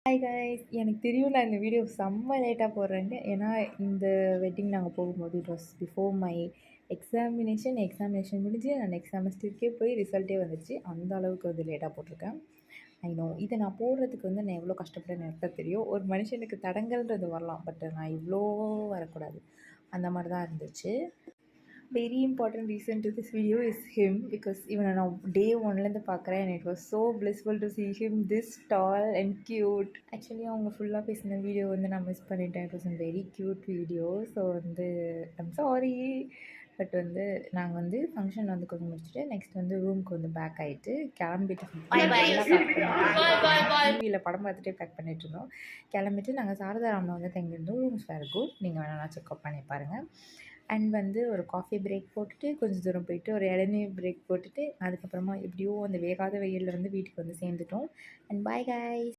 Hi guys, எனக்கு தெரியும் நான் இந்த வீடியோ செம்ம லேட்டாக போடுறேன்ட்டு. ஏன்னா இந்த வெட்டிங் நாங்கள் போகும்போது it was before my examination முடிஞ்சு நான் நெக்ஸ்ட் செமஸ்டருக்கே போய் ரிசல்ட்டே வந்துடுச்சு. அந்த அளவுக்கு வந்து லேட்டாக போட்டிருக்கேன். ஐ நோ இதை நான் போடுறதுக்கு வந்து நான் எவ்வளோ கஷ்டப்பட்டேன்னு எனக்கு தான் தெரியும். ஒரு மனுஷனுக்கு தடங்கல்ன்றது வரலாம், பட் நான் இவ்வளோ வரக்கூடாது, அந்த மாதிரி தான் இருந்துச்சு. Very important reason to this video is him, because even on day 1லேருந்து பார்க்குறேன் and it was so blissful to see him this tall and cute. Actually அவங்க ஃபுல்லாக பேசின வீடியோ வந்து நான் மிஸ் பண்ணிட்டேன். It was a very cute video. So வந்து I'm sorry. But வந்து நாங்கள் வந்து ஃபங்க்ஷன் வந்து கொஞ்சம் முடிச்சுட்டு நெக்ஸ்ட் வந்து ரூமுக்கு வந்து பேக் ஆகிட்டு கிளம்பிட்டு டிவியில் படம் பார்த்துட்டே பேக் பண்ணிட்டு இருந்தோம். கிளம்பிட்டு நாங்கள் சாரதாராமில் வந்து தங்கியிருந்தோம். ரூம்ஸ் வேறு குட், நீங்கள் வேணாலும் செக்அப் பண்ணி பாருங்கள். அண்ட் வந்து ஒரு காஃபி பிரேக் போட்டுட்டு கொஞ்சம் தூரம் போயிட்டு ஒரு இளநீர் பிரேக் போட்டுட்டு அதுக்கப்புறமா எப்படியோ அந்த வேகாத வெயிலில் வந்து வீட்டுக்கு வந்து சேர்ந்துட்டோம். And bye guys.